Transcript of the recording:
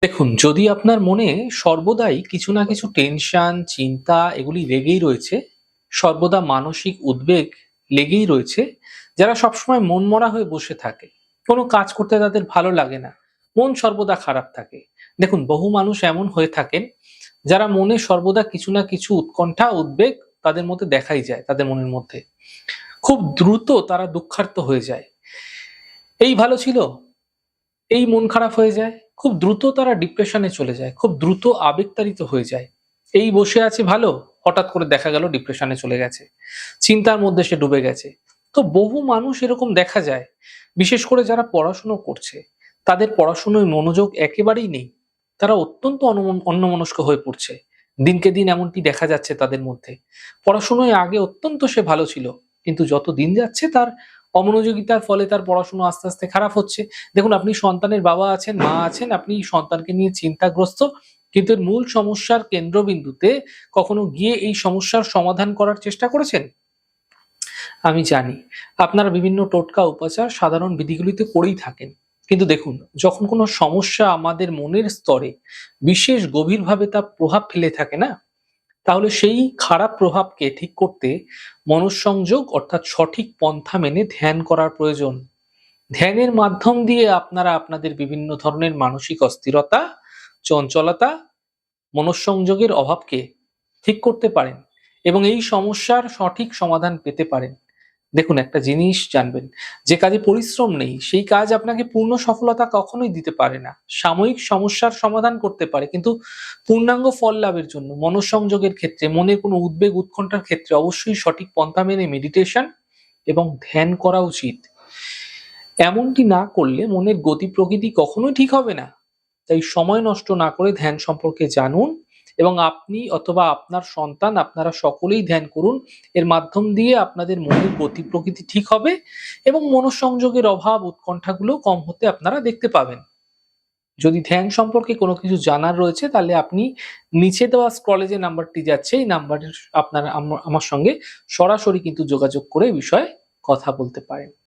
দেখুন, যদি আপনার মনে সর্বদাই কিছু না কিছু টেনশন, চিন্তা এগুলি লেগেই রয়েছে, সর্বদা মানসিক উদ্বেগ লেগেই রয়েছে, যারা সবসময় মনমরা হয়ে বসে থাকে, কোনো কাজ করতে তাদের ভালো লাগে না, মন সর্বদা খারাপ থাকে। দেখুন, বহু মানুষ এমন হয়ে থাকেন, যারা মনে সর্বদা কিছু না কিছু উৎকণ্ঠা, উদ্বেগ তাদের মধ্যে দেখাই যায় তাদের মনের মধ্যে। খুব দ্রুত তারা দুঃখার্ত হয়ে যায়। এই ভালো ছিল, এই মন খারাপ হয়ে যায়। খুব দ্রুত তারা ডিপ্রেশনে চলে যায়। খুব দ্রুত আবেগতাড়িত হয়ে যায়। এই বসে আছে ভালো, হঠাৎ করে দেখা গেল ডিপ্রেশনে চলে গেছে। চিন্তার মধ্যে সে ডুবে গেছে। তো বহু মানুষ এরকম দেখা যায়। বিশেষ করে যারা পড়াশুনো করছে, তাদের পড়াশুনোয় মনোযোগ একেবারেই নেই। তারা অত্যন্ত অন্যমনস্ক হয়ে পড়ছে। দিনকে দিন এমনটি দেখা যাচ্ছে তাদের মধ্যে। পড়াশুনোয় আগে অত্যন্ত সে ভালো ছিল। কিন্তু যত দিন যাচ্ছে তার অমনোযোগিতার ফলে তার পড়াশুনো আস্তে, আস্তে খারাপ হচ্ছে। দেখুন, আপনি সন্তানের বাবা আছেন, মা আছেন, আপনি সন্তানকে নিয়ে চিন্তাগ্রস্ত। কিন্তু এর মূল সমস্যার কেন্দ্রবিন্দুতে কখনো গিয়ে এই সমস্যার সমাধান করার চেষ্টা করেছেন? আমি জানি আপনারা বিভিন্ন টোটকা, উপাচার, সাধারণ বিধিগুলিতে করেই থাকেন। কিন্তু দেখুন, যখন কোনো সমস্যা আমাদের মনের স্তরে বিশেষ গভীরভাবে তা প্রভাব ফেলে থাকে না? তাহলে সেই খারাপ প্রভাবকে ঠিক করতে মনঃসংযোগ অর্থাৎ সঠিক পন্থা মেনে ধ্যান করার প্রয়োজন। ধ্যানের মাধ্যম দিয়ে আপনারা আপনাদের বিভিন্ন ধরনের মানসিক অস্থিরতা, চঞ্চলতা, মনঃসংযোগের অভাবকে ঠিক করতে পারেন এবং এই সমস্যার সঠিক সমাধান পেতে পারেন। দেখুন, একটা জিনিস জানবেন, যে কাজে পরিশ্রম নেই সেই কাজ আপনাকে পূর্ণ সফলতা কখনোই দিতে পারে না। সাময়িক সমস্যার সমাধান করতে পারে, কিন্তু পূর্ণাঙ্গ ফল লাভের জন্য মনোসংযোগের ক্ষেত্রে, মনের কোনো উদ্বেগ উৎকণ্ঠার ক্ষেত্রে অবশ্যই সঠিক পন্থা মেনে মেডিটেশন এবং ধ্যান করা উচিত। এমনটি না করলে মনের গতি প্রকৃতি কখনোই ঠিক হবে না। তাই সময় নষ্ট না করে ধ্যান সম্পর্কে জানুন এবং আপনি অথবা আপনার সন্তান, আপনারা সকলেই ধ্যান করুন। এর মাধ্যম দিয়ে আপনাদের মনের গতি প্রকৃতি ঠিক হবে এবং মনোসংযোগের অভাব, উৎকণ্ঠাগুলো কম হতে আপনারা দেখতে পাবেন। যদি ধ্যান সম্পর্কে কোনো কিছু জানার রয়েছে, তাহলে আপনি নিচে দেওয়া স্ক্রলে যে নাম্বারটি যাচ্ছে, এই নাম্বারে আপনারা আমার সঙ্গে সরাসরি কিন্তু যোগাযোগ করে এই বিষয়ে কথা বলতে পারেন।